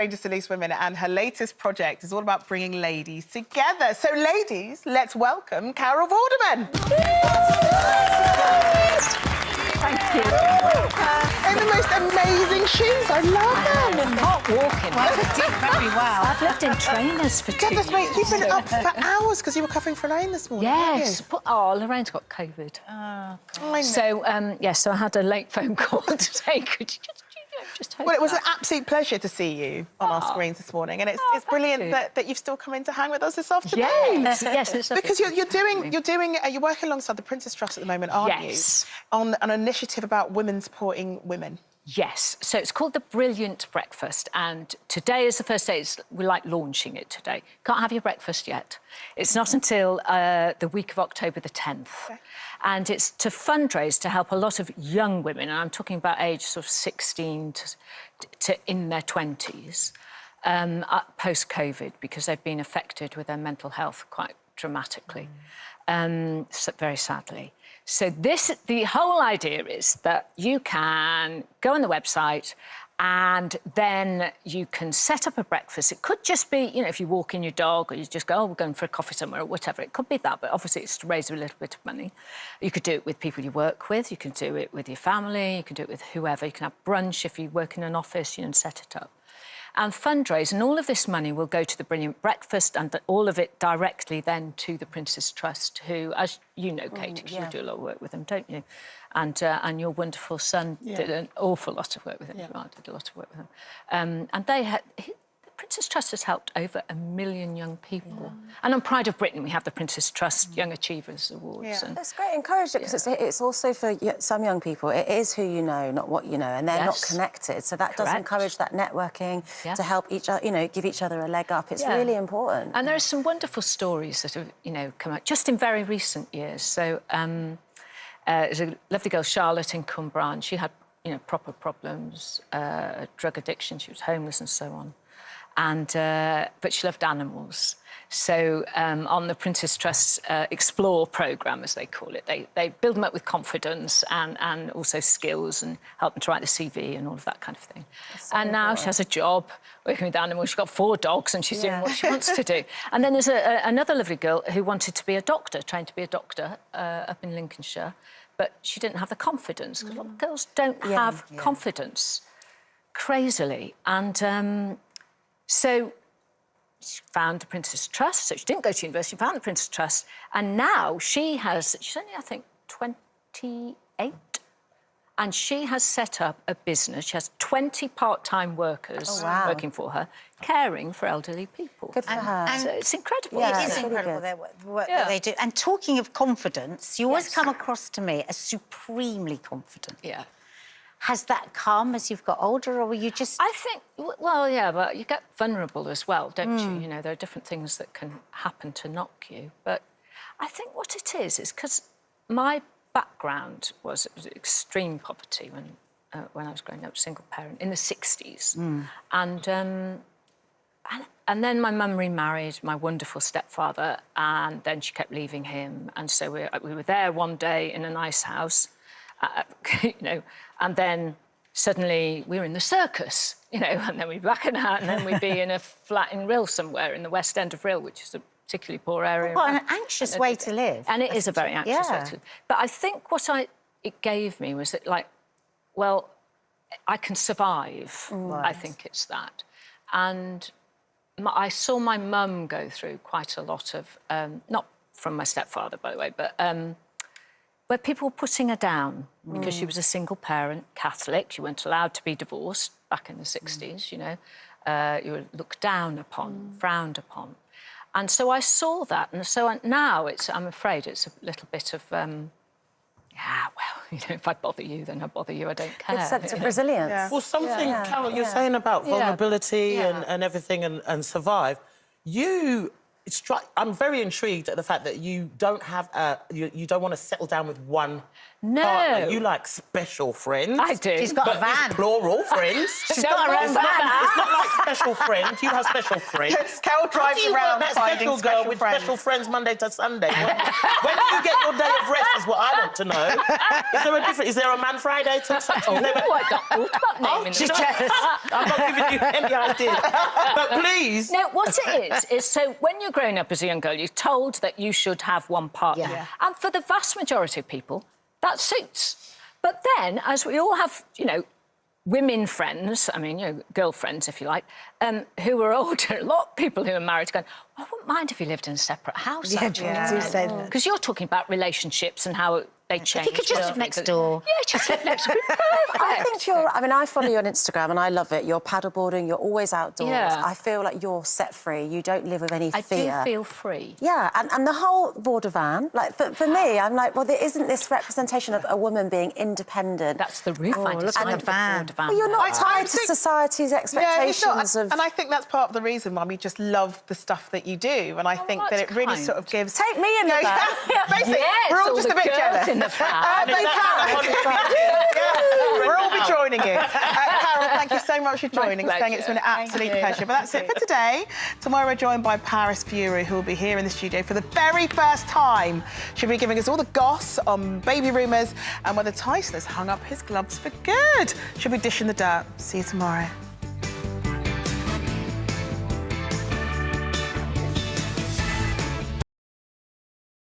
Strangers to Loose Women, and her latest project is all about bringing ladies together. So, ladies, let's welcome Carol Vorderman. Thank you. In the most amazing shoes. I love them. Hot walking. Well, you did very well. I've lived in trainers for 2 years. Goodness me, you've been up for hours because you were covering for Lorraine this morning. Yes. Oh, Lorraine's got COVID. I know. So, so I had a late phone call to say, could you just hope Well, it was that. an absolute pleasure to see you on our screens this morning, and it's brilliant you. that you've still come in to hang with us this afternoon. Yes, it's lovely. Because you're working alongside the Princess Trust at the moment, aren't Yes. you? On an initiative about women supporting women. Yes, so it's called the Brilliant Breakfast, and today is the first day. We're like launching it today. Can't have your breakfast yet. It's not until the week of October the 10th. Okay. And it's to fundraise to help a lot of young women, and I'm talking about age sort of 16 to in their 20s, post-COVID, because they've been affected with their mental health quite dramatically, so very sadly. So the whole idea is that you can go on the website and then you can set up a breakfast. It could just be, you know, if you walk in your dog or you just go, oh, we're going for a coffee somewhere or whatever. It could be that, but obviously it's to raise a little bit of money. You could do it with people you work with. You can do it with your family. You can do it with whoever. You can have brunch if you work in an office, you know, and set it up. And fundraise, and all of this money will go to the Brilliant Breakfast and all of it directly then to the Princess Trust, who, as you know, Katie, because you do a lot of work with them, don't you? And your wonderful son did an awful lot of work with them. Yeah. I did a lot of work with them. And they had... The Princess Trust has helped over 1 million young people. Yeah. And on Pride of Britain, we have the Princess Trust Young Achievers Awards. Yeah. And That's great. Encourage it, because it's also for some young people. It is who you know, not what you know, and they're not connected. So that does encourage that networking to help each other, you know, give each other a leg up. It's really important. And there are some wonderful stories that have, you know, come out just in very recent years. So there's a lovely girl, Charlotte, in Cwmbran. She had, you know, proper problems, drug addiction. She was homeless and so on. And but she loved animals. So on the Princess Trust Explore programme, as they call it, they build them up with confidence and also skills and help them to write the CV and all of that kind of thing. And now she has a job working with animals. She's got 4 dogs and she's doing what she wants to do. And then there's another lovely girl who wanted to be a doctor, trained to be a doctor up in Lincolnshire, but she didn't have the confidence, because a lot of girls don't have confidence, crazily. And so she found the Princess Trust. So she didn't go to university, found the Princess Trust, and now she's only, I think, 28, and she has set up a business. She has 20 part-time workers working for her, caring for elderly people. Good for her. So it's incredible. It is really incredible their work that they do. And talking of confidence, you always come across to me as supremely confident. Yeah. Has that come as you've got older, or were you just... I think, well, yeah, but you get vulnerable as well, don't you? You know, there are different things that can happen to knock you. But I think what it is because my background was extreme poverty when I was growing up, single parent, in the 60s. And then my mum remarried my wonderful stepfather, and then she kept leaving him. And so we were there one day in a nice house, you know, and then suddenly we were in the circus, you know, and then we'd be back in that, and then we'd be in a flat in Rhyl somewhere, in the West End of Rhyl, which is a particularly poor area. Well, an anxious way to live. And it is a very anxious way to live. But I think what it gave me was that, like, well, I can survive. I think it's that. And I saw my mum go through quite a lot of, not from my stepfather, by the way, but where people were putting her down because she was a single parent, Catholic. She weren't allowed to be divorced back in the 60s, you know. You were looked down upon, frowned upon. And so I saw that. And so now I'm afraid it's a little bit of, well, you know, if I bother you, then I bother you. I don't care. Good sense of resilience. Yeah. Well, something, Carol, you're saying about vulnerability and everything and survive. You I'm very intrigued at the fact that you don't have you don't want to settle down with one partner. You like special friends. I do. She's got a But van. it's plural friends. She's got her own van. It's not like special friends. You have special friends. Carol drives around that finding special girl with friends. special friends Monday to Sunday. When do you get your day of rest is what I want to know. Is there a difference? Is there a Man Friday to such? Oh, I got thought about naming she's them. jealous. I'm not giving you any idea. But please. No, what it is so when you're growing up as a young girl, you're told that you should have one partner. Yeah. And for the vast majority of people, that suits. But then, as we all have, women friends, I mean, girlfriends, if you like, who are older, a lot of people who are married going, I wouldn't mind if you lived in a separate house. Yeah, do say that. Because you're talking about relationships and how they change. If you could just live next door. Yeah, just live next door. Perfect. I think I follow you on Instagram and I love it. You're paddleboarding, you're always outdoors. Yeah. I feel like you're set free. You don't live with any I fear. do feel free. Yeah, and the whole Vorderman, like, for me, I'm like, well, there isn't this representation of a woman being independent. That's the roof I look designed at the van. for Vorderman. Well, you're not I tied to think- society's expectations of... And I think that's part of the reason why we just love the stuff that you do. And I think that that's it really kind. sort of gives... Take me in the van. Basically, Yes, we're all all just the a bit girls jealous. in the van. They can. We'll all be joining you. Carol, thank you so much for joining us. It's been an absolute pleasure. But that's it for today. Tomorrow we're joined by Paris Fury, who will be here in the studio for the very first time. She'll be giving us all the goss on baby rumours and whether Tyson has hung up his gloves for good. She'll be dishing the dirt. See you tomorrow.